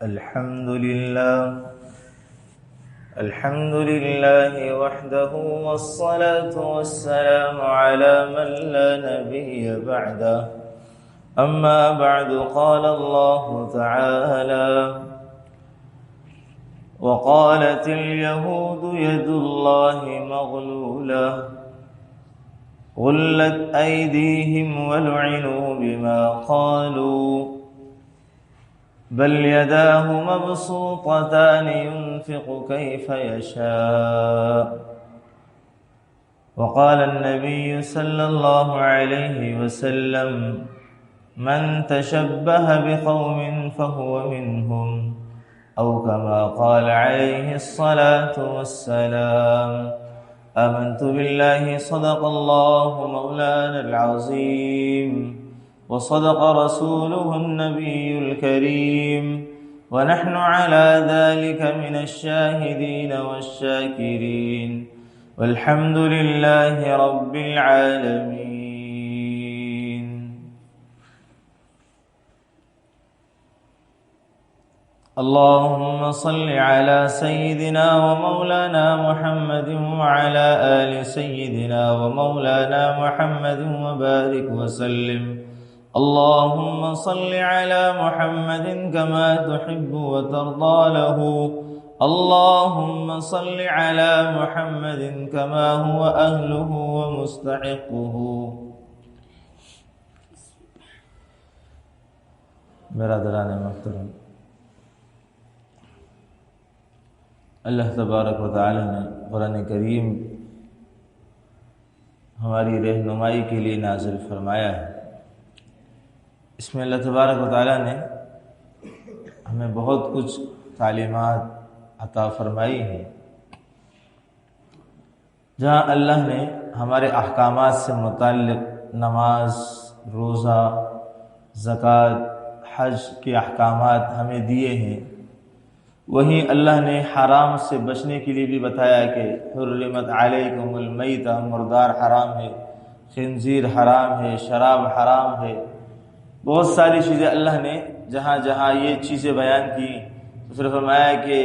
الحمد لله وحده والصلاة والسلام على من لا نبي بعده. أما بعد، قال الله تعالى: وقالت اليهود يد الله مغلولة غلت أيديهم ولعنوا بما قالوا بل يداه مبسوطتان ينفق كيف يشاء. وقال النبي صلى الله عليه وسلم: من تشبه بقوم فهو منهم، أو كما قال عليه الصلاة والسلام. آمنت بالله صدق الله مولانا العظيم، وصدق رسوله النبي الكريم، ونحن على ذلك من الشاهدين والشاكرين، والحمد لله رب العالمين. اللهم صل على سيدنا ومولانا محمد وعلى آل سيدنا ومولانا محمد وبارك وسلم. اللهم صل على محمد كما تحب وترضى له. اللهم صل على محمد كما هو أهله ومستحقه. برادران محترم، اللہ تبارک و تعالی نے قرآن کریم ہماری رہنمائی کے لیے نازل فرمایا ہے۔ اس میں اللہ تبارک و تعالی نے ہمیں بہت کچھ تعلیمات عطا فرمائی ہیں، جہاں اللہ نے ہمارے احکامات سے متعلق نماز، روزہ، زکوٰۃ، حج کے احکامات ہمیں دیے ہیں، وہیں اللہ نے حرام سے بچنے کے لیے بھی بتایا کہ حرمت علیکم المیتہ، مردار حرام ہے، خنزیر حرام ہے، شراب حرام ہے۔ بہت ساری چیزیں اللہ نے جہاں جہاں یہ چیزیں بیان کی تو پھر فرمایا کہ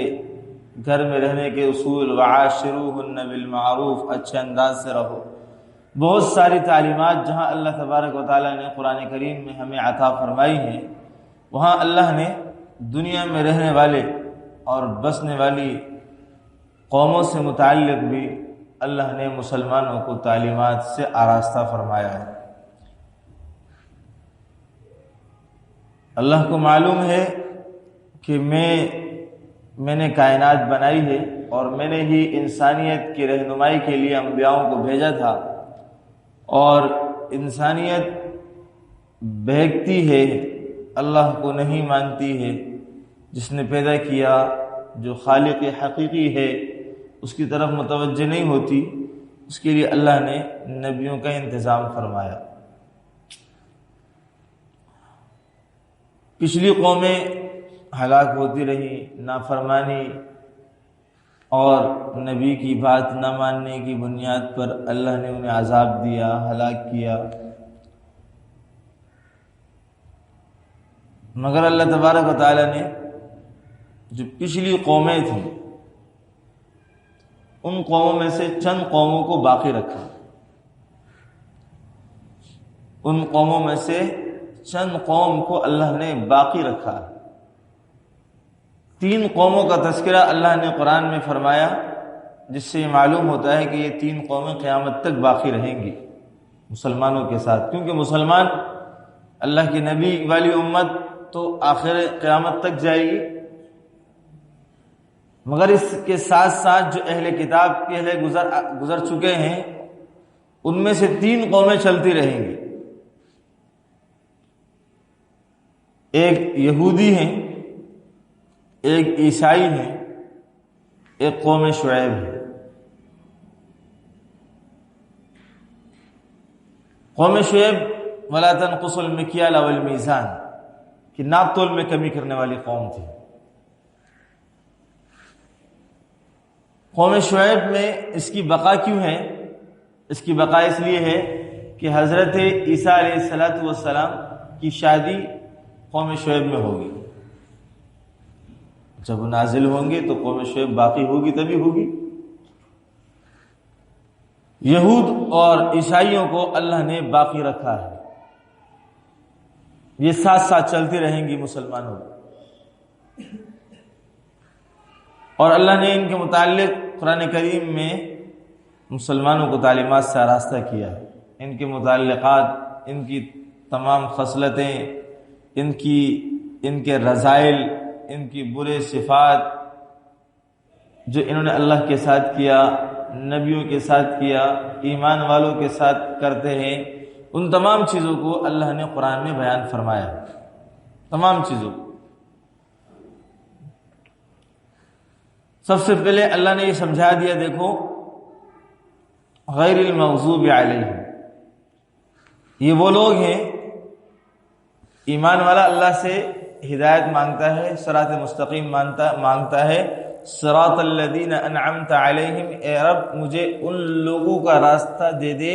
گھر میں رہنے کے اصول، وعاشروہن بالمعروف، اچھے انداز سے رہو۔ بہت ساری تعلیمات جہاں اللہ تبارک و تعالیٰ نے قرآن کریم میں ہمیں عطا فرمائی ہیں، وہاں اللہ نے دنیا میں رہنے والے اور بسنے والی قوموں سے متعلق بھی اللہ نے مسلمانوں کو تعلیمات سے آراستہ فرمایا ہے۔ اللہ کو معلوم ہے کہ میں نے کائنات بنائی ہے اور میں نے ہی انسانیت کی رہنمائی کے لیے انبیاؤں کو بھیجا تھا، اور انسانیت بہکتی ہے، اللہ کو نہیں مانتی ہے۔ جس نے پیدا کیا، جو خالق حقیقی ہے، اس کی طرف متوجہ نہیں ہوتی، اس کے لیے اللہ نے نبیوں کا انتظام فرمایا۔ پچھلی قومیں ہلاک ہوتی رہی، نافرمانی اور نبی کی بات نہ ماننے کی بنیاد پر اللہ نے انہیں عذاب دیا، ہلاک کیا۔ مگر اللہ تبارک و تعالی نے جو پچھلی قومیں تھیں، ان قوموں میں سے چند قوموں کو باقی رکھا۔ ان قوموں میں سے چند قوم کو اللہ نے باقی رکھا۔ 3 قوموں کا تذکرہ اللہ نے قرآن میں فرمایا، جس سے یہ معلوم ہوتا ہے کہ یہ 3 قومیں قیامت تک باقی رہیں گی مسلمانوں کے ساتھ، کیونکہ مسلمان، اللہ کے نبی والی امت تو آخر قیامت تک جائے گی، مگر اس کے ساتھ ساتھ جو اہل کتاب کے گزر چکے ہیں، ان میں سے 3 قومیں چلتی رہیں گی۔ ایک یہودی ہیں، ایک عیسائی ہیں، ایک قوم شعیب ہے۔ قوم شعیب وَلَا تَنْقُصُوا الْمِكْيَالَ وَالْمِيزَانَ، کہ ناپ تول میں کمی کرنے والی قوم تھی۔ قوم شعیب میں اس کی بقا کیوں ہے؟ اس کی بقا اس لیے ہے کہ حضرت عیسیٰ علیہ السلام کی شادی قوم شعیب میں ہوگی۔ جب نازل ہوں گے تو قوم شعیب باقی ہوگی تبھی ہوگی۔ یہود اور عیسائیوں کو اللہ نے باقی رکھا ہے، یہ ساتھ ساتھ چلتی رہیں گی مسلمانوں، اور اللہ نے ان کے متعلق قرآن کریم میں مسلمانوں کو تعلیمات سے آراستہ کیا ہے۔ ان کے متعلقات، ان کی تمام خصلتیں، ان کے رذائل، ان کی برے صفات جو انہوں نے اللہ کے ساتھ کیا، نبیوں کے ساتھ کیا، ایمان والوں کے ساتھ کرتے ہیں، ان تمام چیزوں کو اللہ نے قرآن میں بیان فرمایا ہے، تمام چیزوں کو۔ سب سے پہلے اللہ نے یہ سمجھا دیا، دیکھو غیر المغضوب علیہم، یہ وہ لوگ ہیں، ایمان والا اللہ سے ہدایت مانگتا ہے، صراط مستقیم مانگتا ہے، صراط الذین انعمت علیہم، اے رب مجھے ان لوگوں کا راستہ دے دے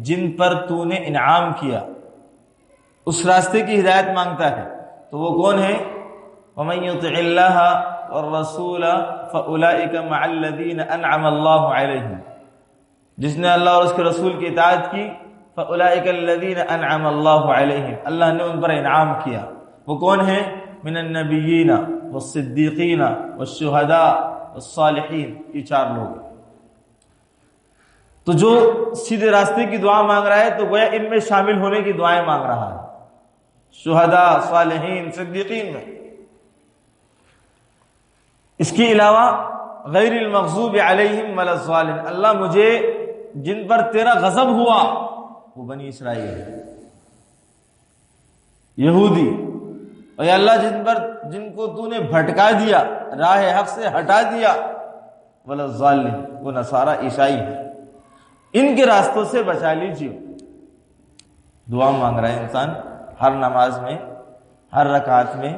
جن پر تو نے انعام کیا، اس راستے کی ہدایت مانگتا ہے۔ تو وہ کون ہے؟ وَمَن يُطِعِ اللَّهَ وَالرَّسُولَ فَأُولَئِكَ مَعَ الَّذِينَ أَنْعَمَ اللَّهُ عَلَيْهِمْ، جس نے اللہ اور اس کے رسول کی اطاعت کی، فَأُولَئِكَ الَّذِينَ أَنْعَمَ اللَّهُ عَلَيْهِمْ، اللہ نے ان پر انعام کیا۔ وہ کون ہیں؟ من النبیین والصدیقین والشہداء والصالحین، یہ چار لوگ۔ تو جو سیدھے راستے کی دعا مانگ رہا ہے تو گویا ان میں شامل ہونے کی دعائیں مانگ رہا ہے، شہداء، صالحین، صدیقین میں۔ اس کے علاوہ غیر المغضوب علیہم ولا الضالین، اللہ مجھے جن پر تیرا غضب ہوا وہ بنی اسرائیل ہے، یہودی، اور یا اللہ جن کو تو نے بھٹکا دیا، راہ حق سے ہٹا دیا، ولا الضالین، وہ نصارہ عیسائی ہے، ان کے راستوں سے بچا لیجیے۔ دعا مانگ رہا ہے انسان ہر نماز میں، ہر رکعت میں،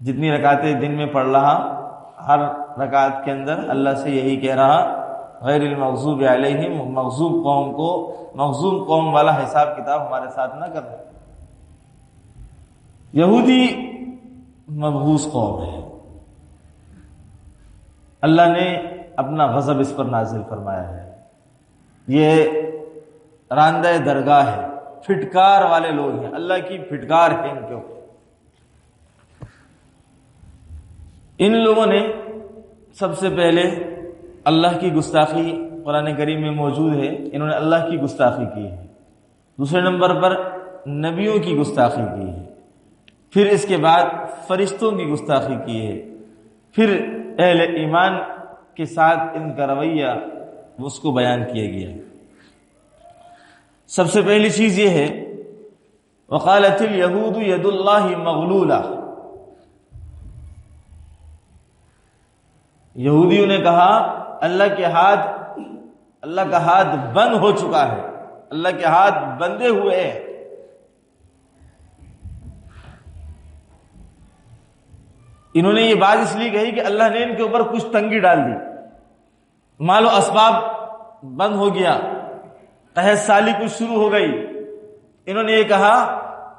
جتنی رکعتیں دن میں پڑھ رہا، ہر رکعت کے اندر اللہ سے یہی کہہ رہا، غیر المغضوب علیہم، مغضوب قوم والا حساب کتاب ہمارے ساتھ نہ کرنا۔ یہودی مبغوض قوم ہے، اللہ نے اپنا غضب اس پر نازل فرمایا ہے، یہ راندہ درگاہ ہے، پھٹکار والے لوگ ہیں، اللہ کی پھٹکار ہے ان کے اوپر۔ ان لوگوں نے سب سے پہلے اللہ کی گستاخی قرآن کریم میں موجود ہے، انہوں نے اللہ کی گستاخی کی ہے، دوسرے نمبر پر نبیوں کی گستاخی کی ہے، پھر اس کے بعد فرشتوں کی گستاخی کی ہے، پھر اہل ایمان کے ساتھ ان کا رویہ اس کو بیان کیا گیا ہے۔ سب سے پہلی چیز یہ ہے، وقالت الیہود ید اللہ مغلولہ، یہودیوں نے کہا اللہ کا ہاتھ بند ہو چکا ہے، اللہ کے ہاتھ بندھے ہوئے ہیں۔ انہوں نے یہ بات اس لیے کہی کہ اللہ نے ان کے اوپر کچھ تنگی ڈال دی، مال و اسباب بند ہو گیا، قحط سالی کچھ شروع ہو گئی۔ انہوں نے یہ کہا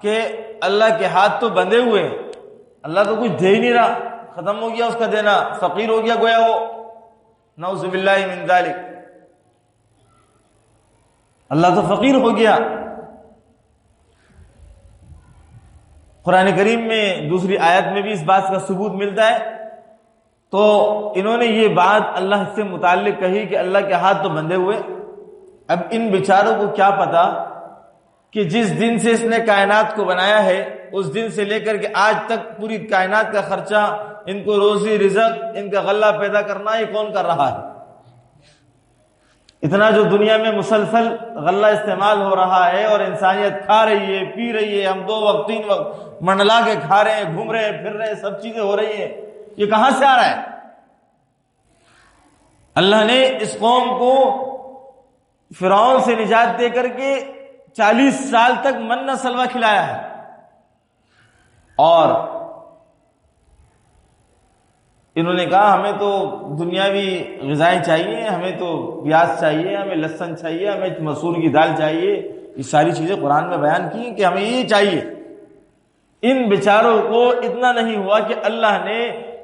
کہ اللہ کے ہاتھ تو بندھے ہوئے ہیں، اللہ تو کچھ دے ہی نہیں رہا، ختم ہو گیا اس کا دینا، فقیر ہو گیا گویا وہ، نعوذ باللہ من ذالک، اللہ تو فقیر ہو گیا۔ قرآن کریم میں دوسری آیت میں بھی اس بات کا ثبوت ملتا ہے۔ تو انہوں نے یہ بات اللہ سے متعلق کہی کہ اللہ کے ہاتھ تو بندھے ہوئے۔ اب ان بیچاروں کو کیا پتا کہ جس دن سے اس نے کائنات کو بنایا ہے اس دن سے لے کر کے آج تک پوری کائنات کا خرچہ، ان کو روزی رزق، ان کا غلہ پیدا کرنا یہ کون کر رہا ہے؟ اتنا جو دنیا میں مسلسل غلہ استعمال ہو رہا ہے اور انسانیت کھا رہی ہے، پی رہی ہے، ہم 2 وقت 3 وقت منڈلا کے کھا رہے ہیں، گھوم رہے ہیں، پھر رہے ہیں، سب چیزیں ہو رہی ہیں، یہ کہاں سے آ رہا ہے؟ اللہ نے اس قوم کو فرعون سے نجات دے کر کے 40 سال تک من سلوہ کھلایا ہے، اور انہوں نے کہا ہمیں تو دنیاوی غذائیں چاہیے، ہمیں تو پیاز چاہیے، ہمیں لہسن چاہیے، ہمیں مسور کی دال چاہیے، یہ ساری چیزیں قرآن میں بیان کی کہ ہمیں یہ چاہیے۔ ان بیچاروں کو اتنا نہیں ہوا کہ اللہ نے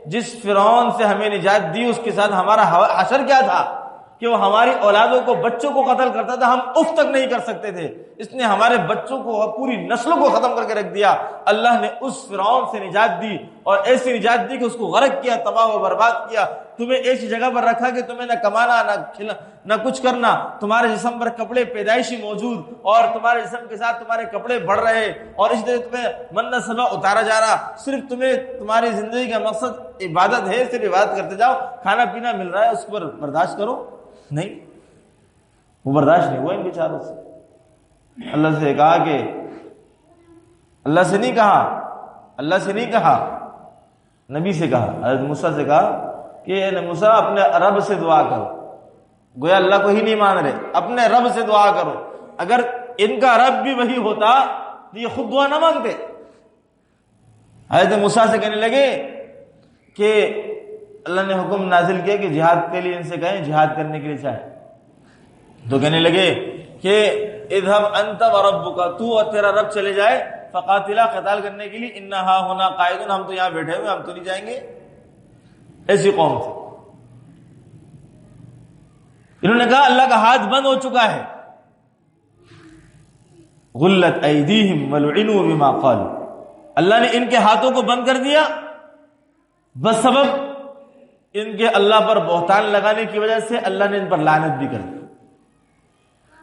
جس فرعون سے ہمیں نجات دی اس کے ساتھ ہمارا حشر کیا تھا کہ وہ ہماری اولادوں کو بچوں کو قتل کرتا تھا، ہم اف تک نہیں کر سکتے تھے، اس نے ہمارے بچوں کو اور پوری نسلوں کو ختم کر کے رکھ دیا۔ اللہ نے اس فرعون سے نجات دی اور ایسی نجات دی کہ اس کو غرق کیا، تباہ و برباد کیا۔ تمہیں ایسی جگہ پر رکھا کہ تمہیں نہ کمانا نہ کچھ کرنا، تمہارے جسم پر کپڑے پیدائشی موجود اور تمہارے جسم کے ساتھ تمہارے کپڑے بڑھ رہے اور اس طرح تمہیں من سلوا اتارا جا رہا، صرف تمہیں تمہاری زندگی کا مقصد عبادت ہے، صرف عبادت کرتے جاؤ، کھانا پینا مل رہا ہے اس پر برداشت کرو، نہیں، وہ برداشت نہیں ہوا ان بیچاروں سے۔ اللہ سے کہا کہ اللہ سے نہیں کہا نبی سے کہا، حضرت موسیٰ سے کہا کہ اے موسیٰ اپنے رب سے دعا کرو، گویا اللہ کو ہی نہیں مان رہے، اپنے رب سے دعا کرو، اگر ان کا رب بھی وہی ہوتا تو یہ خود دعا نہ مانگتے۔ حضرت موسیٰ سے کہنے لگے کہ اللہ نے حکم نازل کیا کہ جہاد کے لیے ان سے کہیں جہاد کرنے کے لیے چاہے، تو کہنے لگے کہ اذهب انت وربك، تو اور تیرا رب چلے جائے، فقاتلا، قتال کرنے کے لیے، انہا ہونا قائدون، ہم تو یہاں بیٹھے ہوئے، ہم تو نہیں جائیں گے۔ ایسی قوم تھی، انہوں نے کہا اللہ کا ہاتھ بند ہو چکا ہے، غلت ایدیہم ولعنوا بما قالوا، اللہ نے ان کے ہاتھوں کو بند کر دیا بس سبب ان کے اللہ پر بہتان لگانے کی وجہ سے اللہ نے ان پر لعنت بھی کر دی۔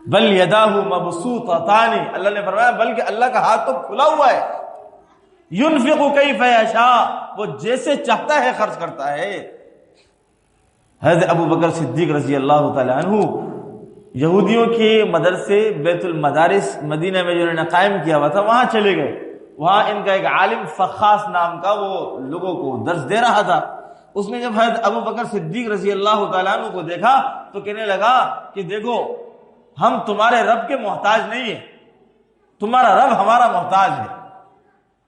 بل یداہ مبسوطتان، اللہ نے فرمایا بلکہ اللہ کا ہاتھ تو کھلا ہوا ہے، ينفق کیف یشاء، وہ جیسے چاہتا ہے خرچ کرتا ہے۔ حضرت ابو بکر صدیق رضی اللہ تعالی عنہ یہودیوں کے مدرسے بیت المدارس مدینہ میں جنہوں نے قائم کیا ہوا تھا وہاں چلے گئے، وہاں ان کا ایک عالم فخاص نام کا وہ لوگوں کو درس دے رہا تھا۔ اس نے جب حضرت ابو بکر صدیق رضی اللہ تعالیٰ عنہ کو دیکھا تو کہنے لگا کہ دیکھو ہم تمہارے رب کے محتاج نہیں ہیں، تمہارا رب ہمارا محتاج ہے۔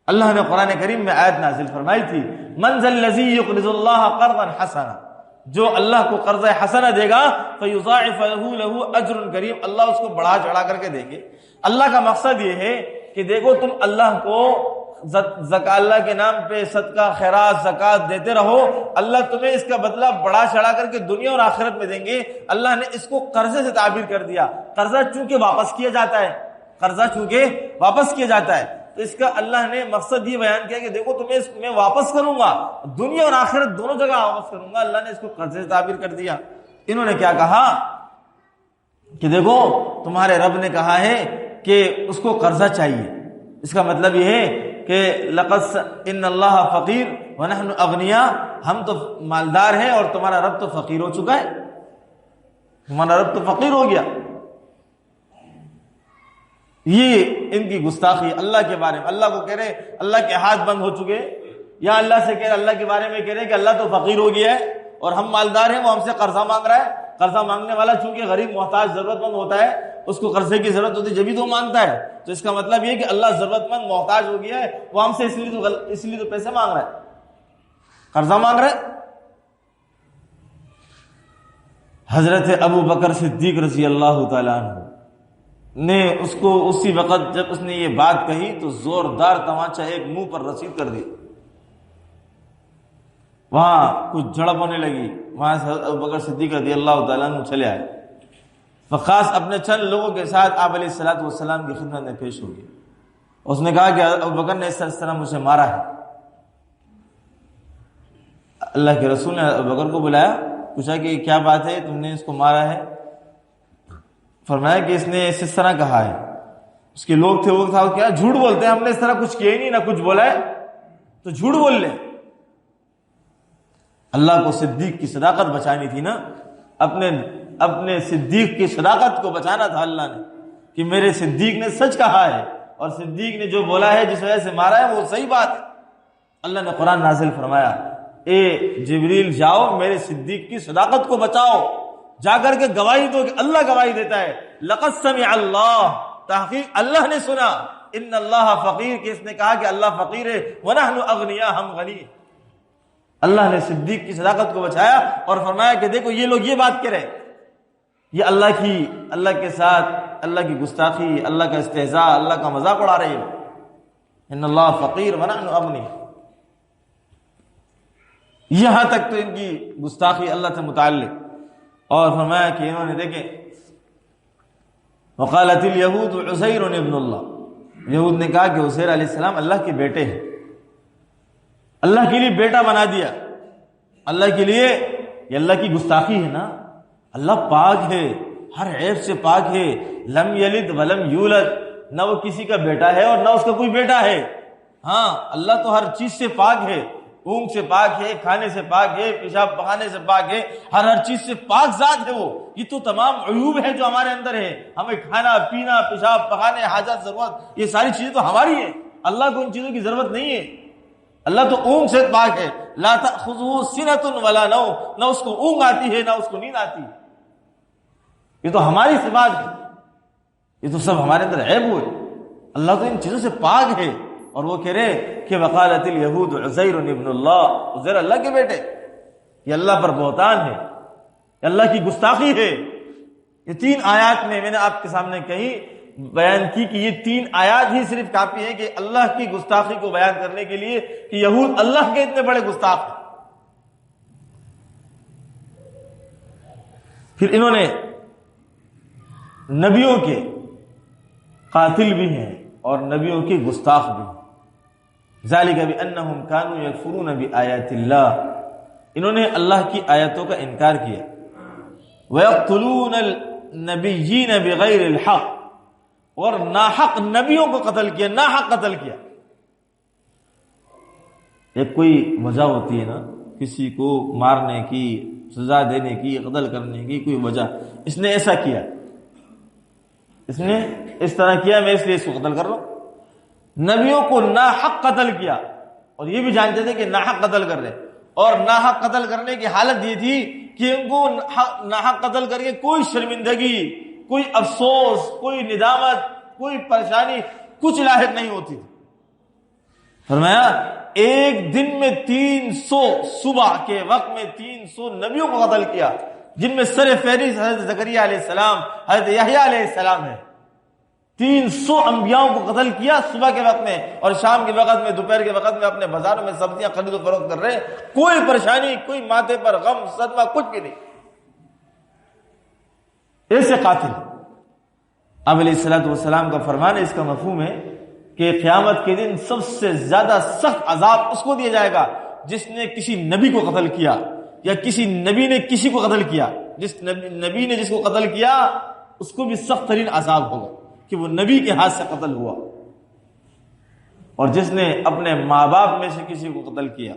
اللہ نے قرآن کریم میں آیت نازل فرمائی تھی، من ذا الذی یقرض اللہ قرضا حسنا، جو اللہ کو قرض حسنہ دے گا فیضاعف له اجر کریم، اللہ اس کو بڑھا چڑھا کر کے دے گے۔ اللہ کا مقصد یہ ہے کہ دیکھو تم اللہ کو اللہ کے نام پہ صدقہ خیرات زکات دیتے رہو، اللہ تمہیں اس کا بدلہ بڑا چڑھا کر کے دنیا اور آخرت میں دیں گے۔ اللہ نے اس کو قرضے سے تعبیر کر دیا، قرضہ چونکہ واپس کیا جاتا ہے، تو اس کا اللہ نے مقصد یہ بیان کیا کہ دیکھو تمہیں اس میں واپس کروں گا، دنیا اور آخرت دونوں جگہ واپس کروں گا۔ اللہ نے اس کو قرضے سے تعبیر کر دیا۔ انہوں نے کیا کہا کہ دیکھو تمہارے رب نے کہا ہے کہ اس کو قرضہ چاہیے، اس کا مطلب یہ ہے کہ لقد ان اللہ فقیر ونحن اغنیاء، ہم تو مالدار ہیں اور تمہارا رب تو فقیر ہو چکا ہے، تمہارا رب تو فقیر ہو گیا۔ یہ ان کی گستاخی اللہ کے بارے میں، اللہ کو کہہ رہے اللہ کے ہاتھ بند ہو چکے، یا اللہ سے کہہ رہے اللہ کے بارے میں کہہ رہے کہ اللہ تو فقیر ہو گیا ہے اور ہم مالدار ہیں، وہ ہم سے قرضہ مانگ رہا ہے۔ قرضہ مانگنے والا چونکہ غریب محتاج ضرورت مند ہوتا ہے، اس کو قرضے کی ضرورت ہوتی ہے جبھی تو مانگتا ہے، تو اس کا مطلب یہ کہ اللہ ضرورت مند محتاج ہو گیا ہے، وہ ہم سے اس لیے تو پیسے مانگ رہا ہے، قرضہ مانگ رہا ہے۔ حضرت ابو بکر صدیق رضی اللہ تعالیٰ عنہ نے اس کو اسی وقت جب اس نے یہ بات کہی تو زوردار تماچا ایک منہ پر رسید کر دی، وہاں کچھ جھڑپ ہونے لگی، وہاں سے ابو بکر صدیق رضی اللہ تعالیٰ عنہ چلے آئے، فخاص اپنے چند لوگوں کے ساتھ آپ علیہ الصلوۃ والسلام کی خدمت میں پیش ہو گئے۔ اس نے کہا کہ ابو بکر نے اس طرح مجھے مارا ہے۔ اللہ کے رسول نے ابو بکر کو بلایا، پوچھا کہ کیا بات ہے، تم نے اس کو مارا ہے؟ فرمایا کہ اس نے اس طرح کہا ہے۔ اس کے لوگ تھے، وہ تھا کیا جھوٹ بولتے ہیں، ہم نے اس طرح کچھ کیا ہی نہیں، نہ کچھ بولا ہے، تو جھوٹ بول لیں۔ اللہ کو صدیق کی صداقت بچانی تھی نا، اپنے صدیق کی صداقت کو بچانا تھا اللہ نے، کہ میرے صدیق نے سچ کہا ہے اور صدیق نے جو بولا ہے جس وجہ سے مارا ہے وہ صحیح بات ہے۔ اللہ نے قرآن نازل فرمایا، اے جبریل جاؤ میرے صدیق کی صداقت کو بچاؤ، جا کر کے گواہی دو کہ اللہ گواہی دیتا ہے، لقد سمع اللہ، تحقیق اللہ نے سنا، ان اللہ فقیر، کہ اس نے کہا کہ اللہ فقیر ہے، ونحن اغنیاء، ہم غنی ہیں۔ اللہ نے صدیق کی صداقت کو بچایا اور فرمایا کہ دیکھو یہ لوگ یہ بات کہہ رہے، یہ اللہ کے ساتھ اللہ کی گستاخی، اللہ کا استہزاء، اللہ کا مذاق اڑا رہے ہیں۔ ان اللہ فقیر ونحن اغنیاء۔ یہاں تک تو ان کی گستاخی اللہ سے متعلق. اور فرمایا کہ انہوں نے دیکھیں وقالت الیہود عزیر ابن اللہ، یہود نے کہا کہ عزیر علیہ السلام اللہ کے بیٹے ہیں. اللہ کے لیے بیٹا بنا دیا. اللہ کے لیے، یہ اللہ کی گستاخی ہے نا. اللہ پاک ہے، ہر عیب سے پاک ہے. لم یلد ولم یولد، نہ وہ کسی کا بیٹا ہے اور نہ اس کا کوئی بیٹا ہے. ہاں اللہ تو ہر چیز سے پاک ہے، اونگ سے پاک ہے، کھانے سے پاک ہے، پیشاب پخانے سے پاک ہے، ہر چیز سے پاک ذات ہے وہ. یہ تو تمام عیوب ہے جو ہمارے اندر ہے. ہمیں کھانا پینا، پیشاب پخانے، حاجت، ضرورت، یہ ساری چیزیں تو ہماری ہیں. اللہ کو ان چیزوں کی ضرورت نہیں ہے. اللہ تو اونگ سے پاک ہے. لا تأخذہ سنۃ ولا نوم، نہ اس کو اونگ آتی ہے نہ اس کو نیند آتی. یہ تو ہماری صفات ہے، یہ تو سب ہمارے اندر عیب ہوئے. اللہ تو ان چیزوں سے پاک ہے. اور وہ کہہ رہے کہ وقالت الیہود عزیر ابن اللہ، عزیر اللہ کے بیٹے. یہ اللہ پر بہتان ہے، یہ اللہ کی گستاخی ہے. یہ 3 آیات میں نے آپ کے سامنے کہیں بیان کی کہ یہ 3 آیات ہی صرف کافی ہیں کہ اللہ کی گستاخی کو بیان کرنے کے لیے کہ یہود اللہ کے اتنے بڑے گستاخ ہیں. پھر انہوں نے نبیوں کے قاتل بھی ہیں اور نبیوں کے گستاخ بھی ہیں. ذالک بانہم کانوا یکفرون بآیات اللہ، انہوں نے اللہ کی آیتوں کا انکار کیا. ویقتلون النبیین بغیر الحق، اور ناحق نبیوں کو قتل کیا، ناحق قتل کیا. ایک کوئی وجہ ہوتی ہے نا کسی کو مارنے کی، سزا دینے کی، قتل کرنے کی کوئی وجہ. اس نے ایسا کیا، اس نے اس طرح کیا، میں اس لیے اس کو قتل کر رہا ہوں. نبیوں کو ناحق قتل کیا، اور یہ بھی جانتے تھے کہ ناحق قتل کر رہے. اور ناحق قتل کرنے کی حالت یہ تھی کہ ان کو ناحق قتل کر کے کوئی شرمندگی، کوئی افسوس، کوئی ندامت، کوئی پریشانی کچھ لاحق نہیں ہوتی تھی. فرمایا ایک دن میں 300، صبح کے وقت میں 300 نبیوں کو قتل کیا، جن میں سر فہرست حضرت زکریا علیہ السلام، حضرت یحییٰ علیہ السلام ہے. 300 انبیاءوں کو قتل کیا صبح کے وقت میں، اور شام کے وقت میں، دوپہر کے وقت میں اپنے بازاروں میں سبزیاں خرید و فروخت کر رہے. کوئی پریشانی، کوئی ماتھے پر غم، صدمہ، کچھ بھی نہیں. ایسے قاتل. اب علیہ الصلوۃ والسلام کا فرمان ہے، اس کا مفہوم ہے کہ قیامت کے دن سب سے زیادہ سخت عذاب اس کو دیا جائے گا جس نے کسی نبی کو قتل کیا، یا کسی نبی نے کسی کو قتل کیا. جس نبی نے جس کو قتل کیا اس کو بھی سخت ترین عذاب ہوگا کہ وہ نبی کے ہاتھ سے قتل ہوا. اور جس نے اپنے ماں باپ میں سے کسی کو قتل کیا،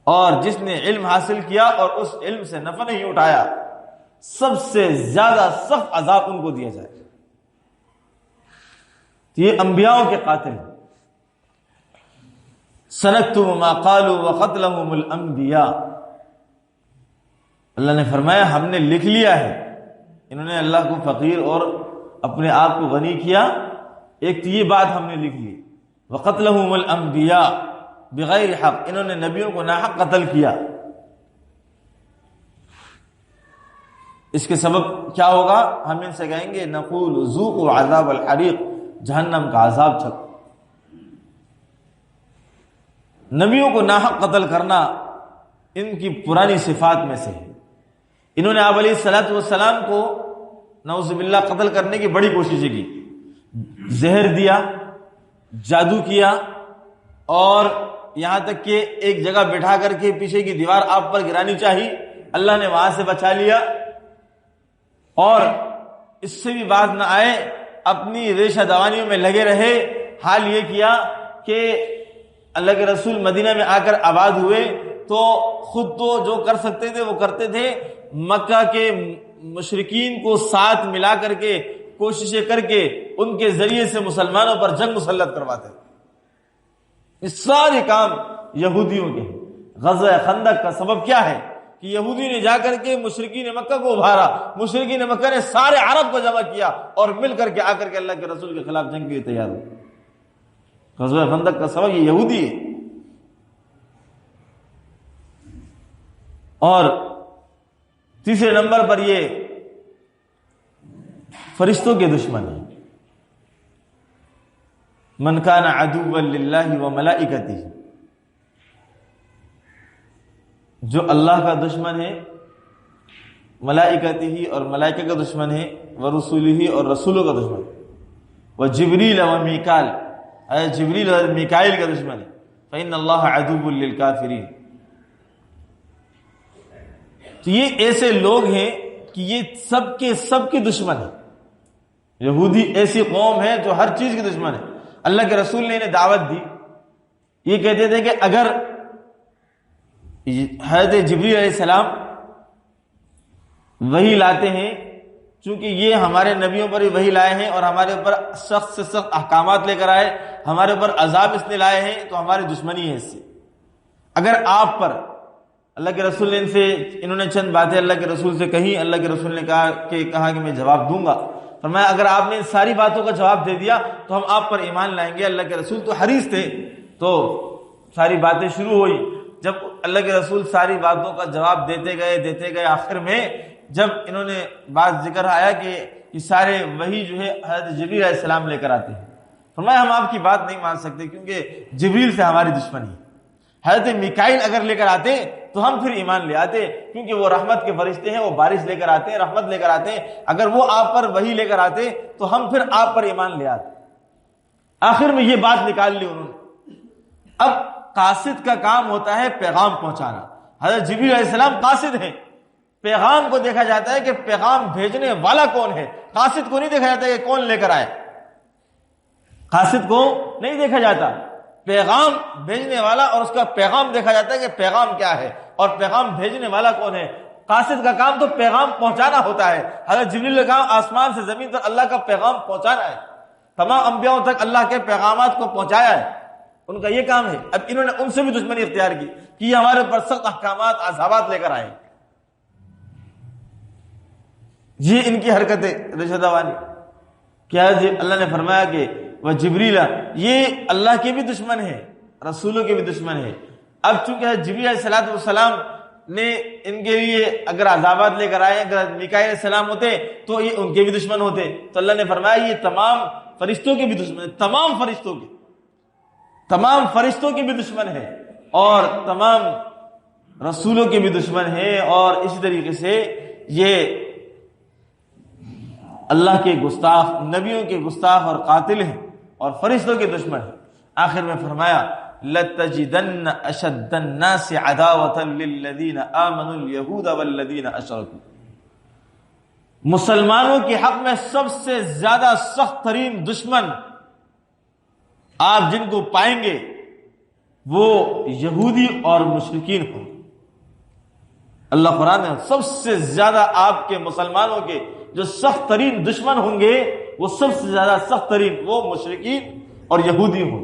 اور جس نے علم حاصل کیا اور اس علم سے نفع نہیں اٹھایا، سب سے زیادہ سخت عذاب ان کو دیا جائے. یہ انبیاءوں کے قاتل ہیں. سنکتب ما قالوا وقتلهم الانبیاء، اللہ نے فرمایا ہم نے لکھ لیا ہے. انہوں نے اللہ کو فقیر اور اپنے آپ کو غنی کیا. ایک تو یہ بات ہم نے لکھ لی، وقتلهم الانبیاء بغیر حق، انہوں نے نبیوں کو ناحق قتل کیا. اس کے سبب کیا ہوگا؟ ہم ان سے کہیں گے نقول ذوقوا عذاب الحریق، جہنم کا عذاب چکھو. نبیوں کو ناحق قتل کرنا ان کی پرانی صفات میں سے ہے. انہوں نے آپ علیہ الصلوۃ والسلام کو نعوذ باللہ قتل کرنے کی بڑی کوششیں کی. زہر دیا، جادو کیا، اور یہاں تک کہ ایک جگہ بٹھا کر کے پیچھے کی دیوار آپ پر گرانی چاہی. اللہ نے وہاں سے بچا لیا. اور اس سے بھی بات نہ آئے، اپنی ریشہ دوانیوں میں لگے رہے. حال یہ کیا کہ اللہ کے رسول مدینہ میں آ کر آباد ہوئے تو خود تو جو کر سکتے تھے وہ کرتے تھے. مکہ کے مشرکین کو ساتھ ملا کر کے کوششیں کر کے ان کے ذریعے سے مسلمانوں پر جنگ مسلط کرواتے. یہ سارے کام یہودیوں کے ہیں. غزوہ خندق کا سبب کیا ہے کہ یہودی نے جا کر کے مشرکین مکہ کو ابھارا. مشرکین مکہ نے سارے عرب کو جمع کیا اور مل کر کے آ کر کے اللہ کے رسول کے خلاف جنگ کے لیے تیار ہوئے. غزوہ خندق کا سبب یہ یہودی ہے. اور تیسرے نمبر پر یہ فرشتوں کے دشمن ہیں. من کان عدوا للہ وملائکتہ، جو اللہ کا دشمن ہے ملائکتہ اور ملائکہ کا دشمن ہے، ورسولہ اور رسولوں کا دشمن ہے، وجبریل ومیکال جبریل اور میکائیل کا دشمن ہے، فإن اللہ عدو للکافرین۔ تو یہ ایسے لوگ ہیں کہ یہ سب کے دشمن ہیں۔ یہودی ایسی قوم ہے جو ہر چیز کے دشمن ہے۔ اللہ کے رسول نے انہیں دعوت دی، یہ کہتے تھے کہ اگر حضرت جبریل علیہ السلام وحی لاتے ہیں، چونکہ یہ ہمارے نبیوں پر بھی وحی لائے ہیں اور ہمارے اوپر سخت سے سخت احکامات لے کر آئے، ہمارے اوپر عذاب اس نے لائے ہیں، تو ہماری دشمنی ہے اس سے۔ اگر آپ پر اللہ کے رسول نے انہوں نے چند باتیں اللہ کے رسول سے کہی، اللہ کے رسول نے کہا کہ میں جواب دوں گا۔ فرمایا اگر آپ نے ان ساری باتوں کا جواب دے دیا تو ہم آپ پر ایمان لائیں گے۔ اللہ کے رسول تو حریص تھے، تو ساری باتیں شروع ہوئی۔ جب اللہ کے رسول ساری باتوں کا جواب دیتے گئے، آخر میں جب انہوں نے بات ذکر آیا کہ یہ سارے وحی جو ہے حضرت جبریل علیہ السلام لے کر آتے ہیں، فرمایا ہم آپ کی بات نہیں مان سکتے کیونکہ جبریل سے ہماری دشمنی ہے۔ حضرت میکائیل اگر لے کر آتے تو ہم پھر ایمان لے آتے، کیونکہ وہ رحمت کے فرشتے ہیں، وہ بارش لے کر آتے ہیں، رحمت لے کر آتے ہیں۔ اگر وہ آپ پر وحی لے کر آتے تو ہم پھر آپ پر ایمان لے آتے۔ آخر میں یہ بات نکال لی انہوں نے۔ اب قاصد کا کام ہوتا ہے پیغام پہنچانا۔ حضرت جبریل علیہ السلام قاصد ہیں، پیغام کو دیکھا جاتا ہے کہ پیغام بھیجنے والا کون ہے، قاصد کو نہیں دیکھا جاتا کہ کون لے کر آئے، قاصد کو نہیں دیکھا جاتا، پیغام بھیجنے والا اور اس کا پیغام دیکھا جاتا ہے کہ پیغام کیا ہے اور پیغام بھیجنے والا کون ہے۔ قاصد کا کام تو پیغام پہنچانا ہوتا ہے۔ حضرت جبریل کا کام آسمان سے زمین تک اللہ کا پیغام پہنچانا ہے، تمام انبیاءوں تک اللہ کے پیغامات کو پہنچایا ہے، ان کا یہ کام ہے۔ اب انہوں نے ان سے بھی دشمنی اختیار کی کہ یہ ہمارے اوپر سخت احکامات عذابات لے کر آئے۔ یہ ان کی حرکتیں رشدہ وانی کیا ہے؟ اللہ نے فرمایا کہ وہ جبریل، یہ اللہ کے بھی دشمن ہے، رسولوں کے بھی دشمن ہے۔ اب چونکہ جبریل علیہ السلام نے ان کے لیے اگر عذابات لے کر آئے، اگر میکائیل علیہ السلام ہوتے تو یہ ان کے بھی دشمن ہوتے۔ تو اللہ نے فرمایا یہ تمام فرشتوں کے بھی دشمن ہے، تمام فرشتوں کے بھی دشمن ہے اور تمام رسولوں کے بھی دشمن ہے، اور اسی طریقے سے یہ اللہ کے گستاخ، نبیوں کے گستاخ اور قاتل ہیں اور فرشتوں کے دشمن ہیں۔ آخر میں فرمایا لَتَجِدَنَّ أَشَدَّ النَّاسِ عَدَاوَةً لِلَّذِينَ آمَنُوا الْيَهُودَ وَالَّذِينَ أَشْرَكُوا، مسلمانوں کے حق میں سب سے زیادہ سخت ترین دشمن آپ جن کو پائیں گے وہ یہودی اور مشرکین ہوں۔ اللہ قرآن میں سب سے زیادہ آپ کے مسلمانوں کے جو سخت ترین دشمن ہوں گے وہ سب سے زیادہ سخت ترین وہ مشرکین اور یہودی ہوں۔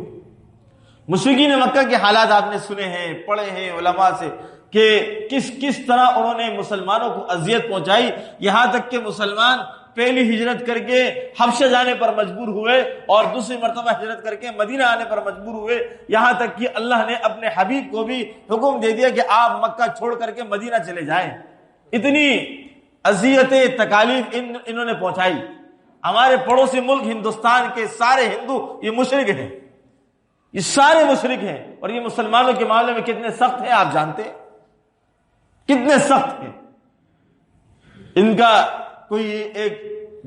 مشرکین مکہ کے حالات آپ نے سنے ہیں، پڑھے ہیں علماء سے کہ کس طرح انہوں نے مسلمانوں کو اذیت پہنچائی، یہاں تک کہ مسلمان پہلی ہجرت کر کے حبشہ جانے پر مجبور ہوئے اور دوسری مرتبہ ہجرت کر کے مدینہ آنے پر مجبور ہوئے، یہاں تک کہ اللہ نے اپنے حبیب کو بھی حکم دے دیا کہ آپ مکہ چھوڑ کر کے مدینہ چلے جائیں۔ اتنی اذیتیں تکالیف انہوں نے پہنچائی۔ ہمارے پڑوسی ملک ہندوستان کے سارے ہندو یہ مشرک ہیں، یہ سارے مشرک ہیں، اور یہ مسلمانوں کے معاملے میں کتنے سخت ہیں آپ جانتے ہیں، کتنے سخت ہیں۔ ان کا کوئی ایک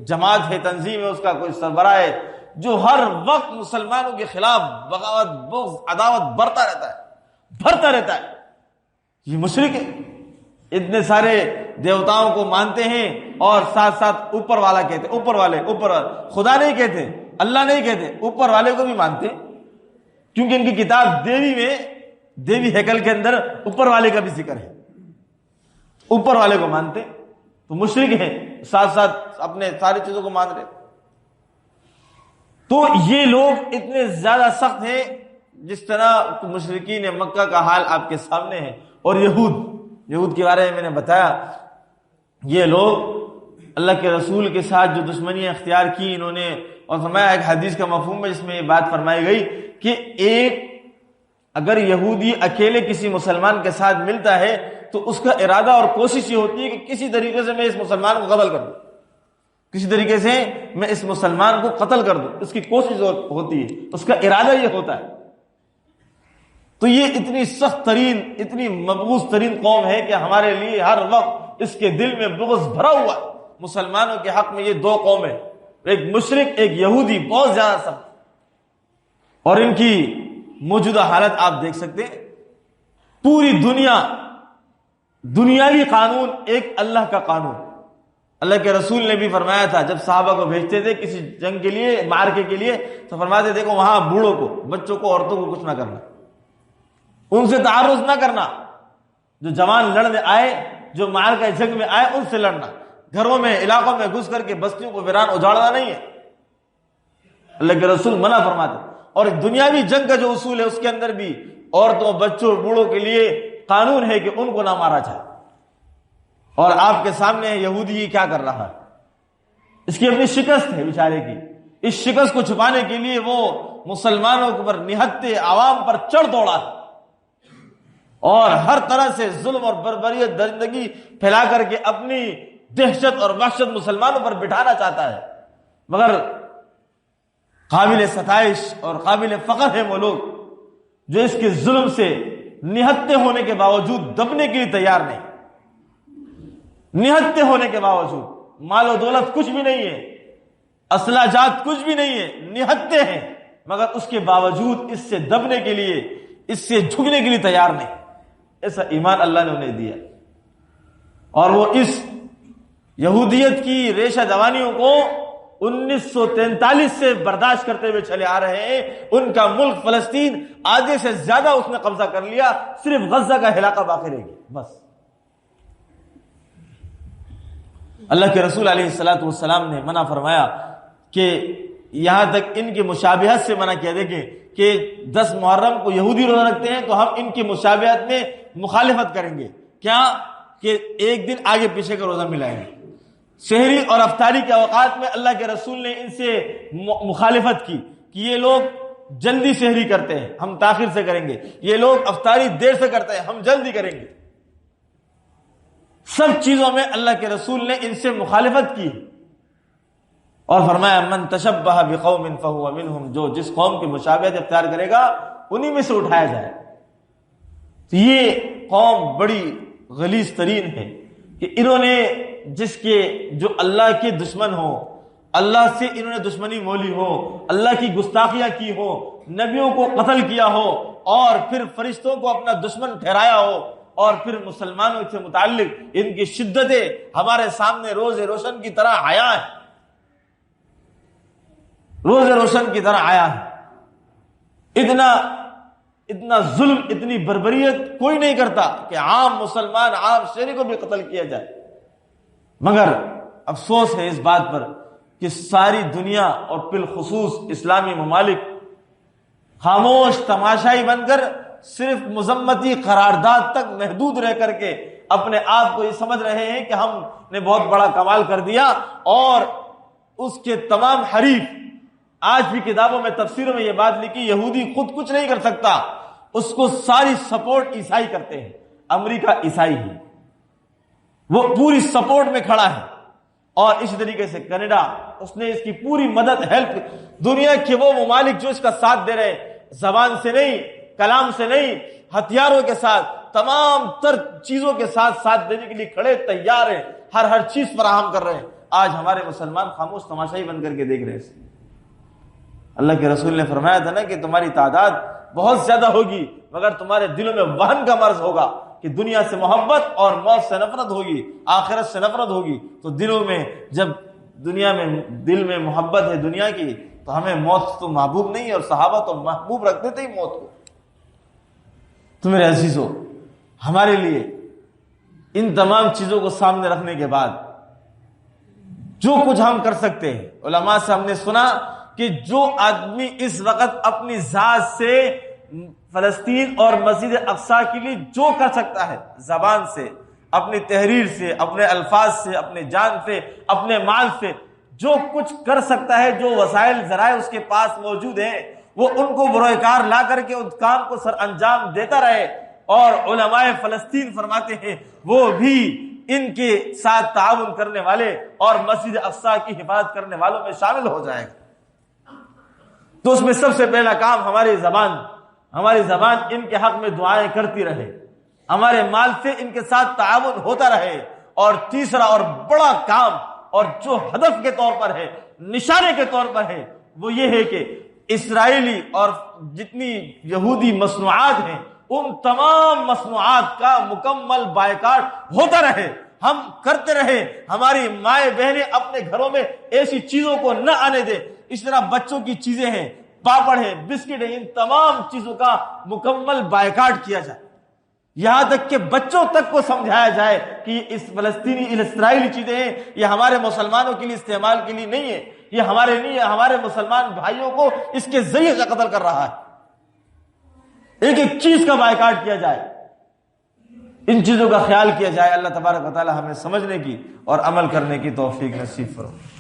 جماعت ہے، تنظیم ہے، اس کا کوئی سربراہ ہے جو ہر وقت مسلمانوں کے خلاف بغاوت، بغض، عداوت بھرتا رہتا ہے۔ یہ مشرک ہے، اتنے سارے دیوتاؤں کو مانتے ہیں اور ساتھ ساتھ اوپر والا کہتے، اوپر والے خدا نہیں کہتے، اللہ نہیں کہتے، اوپر والے کو بھی مانتے، کیونکہ ان کی کتاب دیوی ہیکل کے اندر اوپر والے کا بھی ذکر ہے، اوپر والے کو مانتے تو مشرک ہیں، ساتھ ساتھ اپنے ساری چیزوں کو مان رہے۔ تو یہ لوگ اتنے زیادہ سخت ہیں جس طرح مشرکین مکہ کا حال آپ کے سامنے ہے۔ اور یہود کے بارے میں نے بتایا، یہ لوگ اللہ کے رسول کے ساتھ جو دشمنی اختیار کی انہوں نے، اور فرمایا ایک حدیث کا مفہوم ہے جس میں یہ بات فرمائی گئی کہ اگر یہودی اکیلے کسی مسلمان کے ساتھ ملتا ہے تو اس کا ارادہ اور کوشش یہ ہوتی ہے کہ کسی طریقے سے میں اس مسلمان کو قتل کر دوں، کسی طریقے سے میں اس مسلمان کو قتل کر دوں، اس کی کوشش ہوتی ہے، اس کا ارادہ یہ ہوتا ہے۔ تو یہ اتنی سخت ترین، اتنی مبغوض ترین قوم ہے کہ ہمارے لیے ہر وقت اس کے دل میں بغض بھرا ہوا ہے۔ مسلمانوں کے حق میں یہ دو قومیں، ایک مشرک ایک یہودی، بہت زیادہ سخت، اور ان کی موجودہ حالت آپ دیکھ سکتے ہیں۔ پوری دنیا، دنیاوی قانون ایک اللہ کا قانون۔ اللہ کے رسول نے بھی فرمایا تھا، جب صحابہ کو بھیجتے تھے کسی جنگ کے لیے، معرکے کے لیے، تو فرماتے دیکھو وہاں بوڑھوں کو، بچوں کو، عورتوں کو کچھ نہ کرنا، ان سے تعارض نہ کرنا، جو جوان لڑنے آئے، جو معرکہ جنگ میں آئے، ان سے لڑنا، گھروں میں علاقوں میں گھس کر کے بستیوں کو ویران اجاڑنا نہیں ہے۔ اللہ کے رسول منع فرماتے۔ اور دنیاوی جنگ کا جو اصول ہے اس کے اندر بھی عورتوں، بچوں، بوڑھوں کے لیے قانون ہے کہ ان کو نہ مارا جائے۔ اور آپ کے سامنے یہودی یہ کیا کر رہا ہے، اس کی اپنی شکست ہے بیچارے کی، اس شکست کو چھپانے کے لیے وہ مسلمانوں کے اوپر نہتے عوام پر چڑھ دوڑا ہے اور ہر طرح سے ظلم اور بربریت درندگی پھیلا کر کے اپنی دہشت اور وحشت مسلمانوں پر بٹھانا چاہتا ہے۔ مگر قابل ستائش اور قابل فخر ہے وہ لوگ جو اس کے ظلم سے نہتے ہونے کے باوجود دبنے کے لیے تیار نہیں، نہتے ہونے کے باوجود، مال و دولت کچھ بھی نہیں ہے، اسلحہ جات کچھ بھی نہیں ہے، نہتے ہیں، مگر اس کے باوجود اس سے دبنے کے لیے، اس سے جھکنے کے لیے تیار نہیں۔ ایسا ایمان اللہ نے انہیں دیا، اور وہ اس یہودیت کی ریشہ دوانیوں کو 1943 سے برداشت کرتے ہوئے چلے آ رہے ہیں۔ ان کا ملک فلسطین آدھے سے زیادہ اس نے قبضہ کر لیا، صرف غزہ کا علاقہ باقی رہ گیا بس۔ اللہ کے رسول علیہ الصلوۃ والسلام نے منع فرمایا کہ یہاں تک ان کی مشابہت سے منع کیا، دیکھیں کہ 10 محرم کو یہودی روزہ رکھتے ہیں تو ہم ان کی مشابہت میں مخالفت کریں گے، کیا کہ ایک دن آگے پیچھے کا روزہ ملائیں گے۔ سحری اور افطاری کے اوقات میں اللہ کے رسول نے ان سے مخالفت کی کہ یہ لوگ جلدی سحری کرتے ہیں، ہم تاخیر سے کریں گے، یہ لوگ افطاری دیر سے کرتے ہیں، ہم جلدی کریں گے۔ سب چیزوں میں اللہ کے رسول نے ان سے مخالفت کی اور فرمایا من تشبہ بقوم فہو منہم، جو جس قوم کی مشابہت اختیار کرے گا انہی میں سے اٹھایا جائے۔ تو یہ قوم بڑی غلیظ ترین ہے کہ انہوں نے جس کے جو اللہ کے دشمن ہو، اللہ سے انہوں نے دشمنی مولی ہو، اللہ کی گستاخیاں کی ہو، نبیوں کو قتل کیا ہو، اور پھر فرشتوں کو اپنا دشمن ٹھہرایا ہو، اور پھر مسلمانوں سے متعلق ان کی شدتیں ہمارے سامنے روز روشن کی طرح آیا ہے، روز روشن کی طرح آیا ہے۔ اتنا ظلم، اتنی بربریت کوئی نہیں کرتا کہ عام مسلمان، عام شہری کو بھی قتل کیا جائے، مگر افسوس ہے اس بات پر کہ ساری دنیا اور بالخصوص اسلامی ممالک خاموش تماشائی بن کر صرف مذمتی قرارداد تک محدود رہ کر کے اپنے آپ کو یہ سمجھ رہے ہیں کہ ہم نے بہت بڑا کمال کر دیا، اور اس کے تمام حریف، آج بھی کتابوں میں تفسیروں میں یہ بات لکھی، یہودی خود کچھ نہیں کر سکتا، اس کو ساری سپورٹ عیسائی کرتے ہیں، امریکہ عیسائی ہے، وہ پوری سپورٹ میں کھڑا ہے، اور اسی طریقے سے کینیڈا، اس نے اس کی پوری مدد، ہیلپ، دنیا کے وہ ممالک جو اس کا ساتھ دے رہے، زبان سے نہیں، کلام سے نہیں، ہتھیاروں کے ساتھ، تمام تر چیزوں کے ساتھ ساتھ دینے کے لیے کھڑے، تیار ہیں، ہر چیز فراہم کر رہے ہیں۔ آج ہمارے مسلمان خاموش تماشائی بن کر کے دیکھ رہے ہیں۔ اللہ کے رسول نے فرمایا تھا نا کہ تمہاری تعداد بہت زیادہ ہوگی، مگر تمہارے دلوں میں وہن کا مرض ہوگا کہ دنیا سے محبت اور موت سے نفرت ہوگی، آخرت سے نفرت ہوگی۔ تو دلوں میں، جب دنیا میں دل میں محبت ہے دنیا کی، تو ہمیں موت تو محبوب نہیں، اور صحابہ تو محبوب رکھتے تھے موت کو۔ تو میرے عزیزو، ہمارے لیے ان تمام چیزوں کو سامنے رکھنے کے بعد جو کچھ ہم کر سکتے ہیں، علماء سے ہم نے سنا کہ جو آدمی اس وقت اپنی ذات سے فلسطین اور مسجد اقصیٰ کے لیے جو کر سکتا ہے، زبان سے، اپنی تحریر سے، اپنے الفاظ سے، اپنے جان سے، اپنے مال سے، جو کچھ کر سکتا ہے، جو وسائل ذرائع اس کے پاس موجود ہیں، وہ ان کو بروئے کار لا کر کے اس کام کو سر انجام دیتا رہے۔ اور علماء فلسطین فرماتے ہیں وہ بھی ان کے ساتھ تعاون کرنے والے اور مسجد اقصیٰ کی حفاظت کرنے والوں میں شامل ہو جائے گا۔ تو اس میں سب سے پہلا کام ہماری زبان، ہماری زبان ان کے حق میں دعائیں کرتی رہے، ہمارے مال سے ان کے ساتھ تعاون ہوتا رہے، اور تیسرا اور بڑا کام اور جو ہدف کے طور پر ہے، نشانے کے طور پر ہے، وہ یہ ہے کہ اسرائیلی اور جتنی یہودی مصنوعات ہیں ان تمام مصنوعات کا مکمل بائیکاٹ ہوتا رہے، ہم کرتے رہے، ہماری مائیں بہنیں اپنے گھروں میں ایسی چیزوں کو نہ آنے دیں۔ اس طرح بچوں کی چیزیں ہیں، پاپڑ ہے، بسکٹ ہے، ان تمام چیزوں کا مکمل بائیکاٹ کیا جائے، یہاں تک کہ بچوں تک کو سمجھایا جائے کہ اس فلسطینی اسرائیلی چیزیں ہیں، یہ ہمارے مسلمانوں کے لیے استعمال کے لیے نہیں ہے، یہ ہمارے لیے، ہمارے مسلمان بھائیوں کو اس کے ذریعے سے قتل کر رہا ہے۔ ایک ایک چیز کا بائیکاٹ کیا جائے، ان چیزوں کا خیال کیا جائے۔ اللہ تبارک و تعالی ہمیں سمجھنے کی اور عمل کرنے کی توفیق نصیب فرمائے۔